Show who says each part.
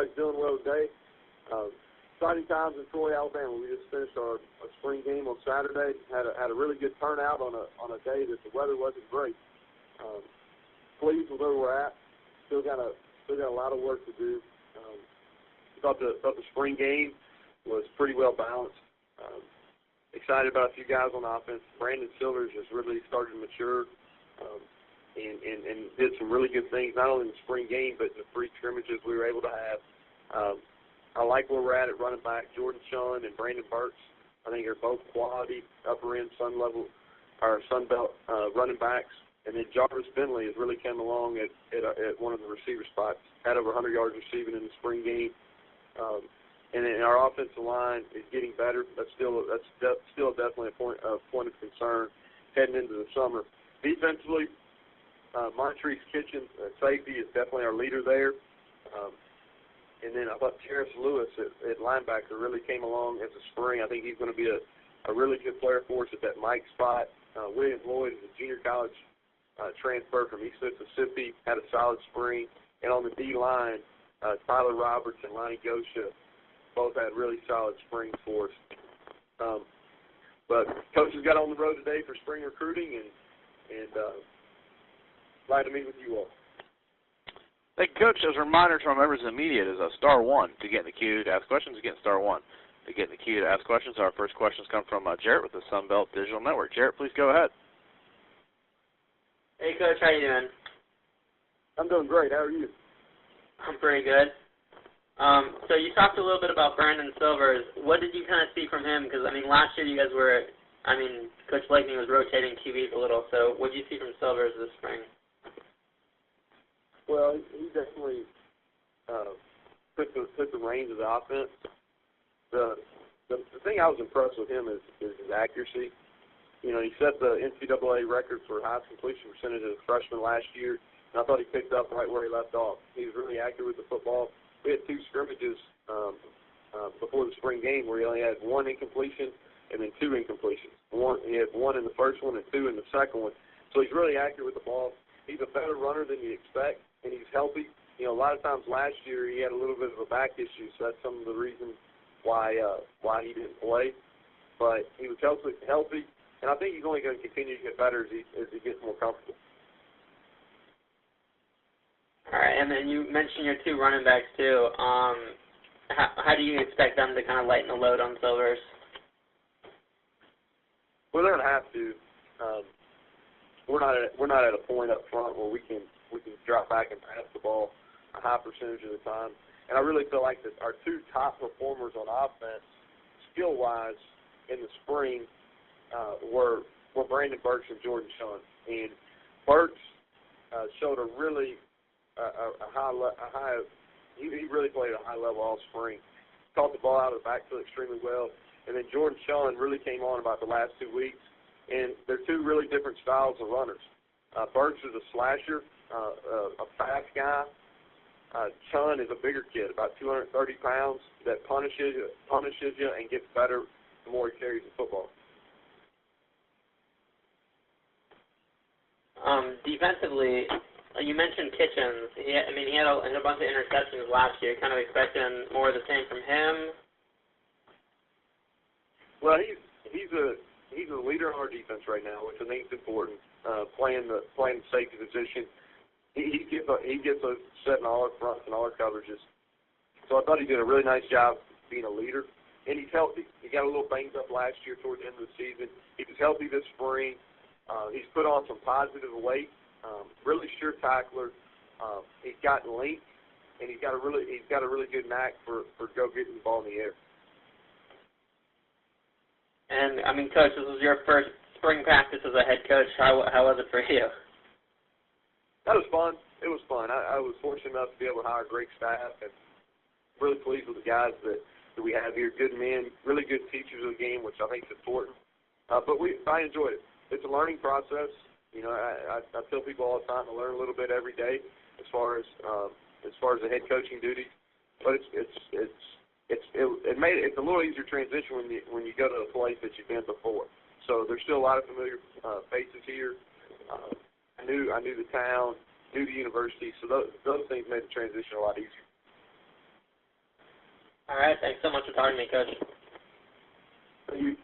Speaker 1: everybody's doing well today. Exciting times in Troy, Alabama. We just finished our spring game on Saturday. Had a really good turnout on a day that the weather wasn't great. Pleased with where we're at. Still got a lot of work to do. Thought the spring game was pretty well balanced. Excited about a few guys on offense. Brandon Silvers has really started to mature and did some really good things, not only in the spring game, but in the free scrimmages we were able to have. I like where we're at running back. Jordan Shun and Brandon Burks, I think, are both quality upper-end Sun Belt running backs. And then Jarvis Bentley has really come along at one of the receiver spots. Had over 100 yards receiving in the spring game. And then our offensive line is getting better. That's still definitely a point of concern heading into the summer. Defensively, Montrese Kitchens, safety, is definitely our leader there. And then I thought Terrence Lewis at linebacker really came along as a spring. I think he's going to be a really good player for us at that Mike spot. William Lloyd is a junior college transfer from East Mississippi, had a solid spring. And on the D-line, Tyler Roberts and Lonnie Gosha both had really solid springs for us. But coaches got on the road today for spring recruiting, and glad to meet with you all.
Speaker 2: Thank you, Coach. As a reminder to our members of the media, it is a *1 to get in the queue to ask questions. Again, *1 to get in the queue to ask questions. Our first questions come from Jarrett with the Sun Belt Digital Network. Jarrett, please go ahead.
Speaker 3: Hey, Coach. How you doing?
Speaker 1: I'm doing great. How are you?
Speaker 3: I'm pretty good. So you talked a little bit about Brandon Silvers. What did you kind of see from him? Because, last year you guys were, Coach Blakeney was rotating QBs a little. So what did you see from Silvers this spring?
Speaker 1: Well, he definitely took the reins of the offense. The thing I was impressed with him is his accuracy. You know, he set the NCAA record for highest completion percentage as a freshman last year, and I thought he picked up right where he left off. He was really accurate with the football. We had two scrimmages before the spring game where he only had one incompletion and then two incompletions. He had one in the first one and two in the second one. So he's really accurate with the ball. He's a better runner than you expect, and he's healthy. You know, a lot of times last year he had a little bit of a back issue, so that's some of the reasons why he didn't play. But he was healthy, and I think he's only going to continue to get better as he gets more comfortable.
Speaker 3: All right, and then you mentioned your two running backs too. How do you expect them to kind of lighten the load on Silvers?
Speaker 1: Well, they're going to have to. We're not at a point up front where we can drop back and pass the ball a high percentage of the time. And I really feel like that our two top performers on offense, skill-wise, in the spring were Brandon Burks and Jordan Shun. And Burks showed a really he really played at a high level all spring. Caught the ball out of the backfield extremely well. And then Jordan Shun really came on about the last 2 weeks. And they're two really different styles of runners. Burks is a slasher, a fast guy. Shun is a bigger kid, about 230 pounds, that punishes you and gets better the more he carries the football.
Speaker 3: Defensively, you mentioned Kitchens. He had a bunch of interceptions last year. Kind of expecting more of the same from him.
Speaker 1: Well, he's a leader on our defense right now, which I think is important. Playing the safety position, he gets us set in all our fronts and all our coverages. So I thought he did a really nice job being a leader, and he's healthy. He got a little banged up last year towards the end of the season. He was healthy this spring. He's put on some positive weight. Really sure tackler. He's got length, and he's got a really good knack for getting the ball in the air.
Speaker 3: And Coach, this was your first spring practice as a head coach. How was it for you?
Speaker 1: That was fun. It was fun. I was fortunate enough to be able to hire a great staff, and really pleased with the guys that we have here. Good men, really good teachers of the game, which I think is important. But I enjoyed it. It's a learning process. You know, I tell people all the time to learn a little bit every day as far as the head coaching duties. But it's a little easier transition when you go to a place that you've been before. So there's still a lot of familiar faces here. I knew the town, knew the university, so those things made the transition a lot easier.
Speaker 3: All right. Thanks so much for talking to me, Coach.
Speaker 1: Thank you.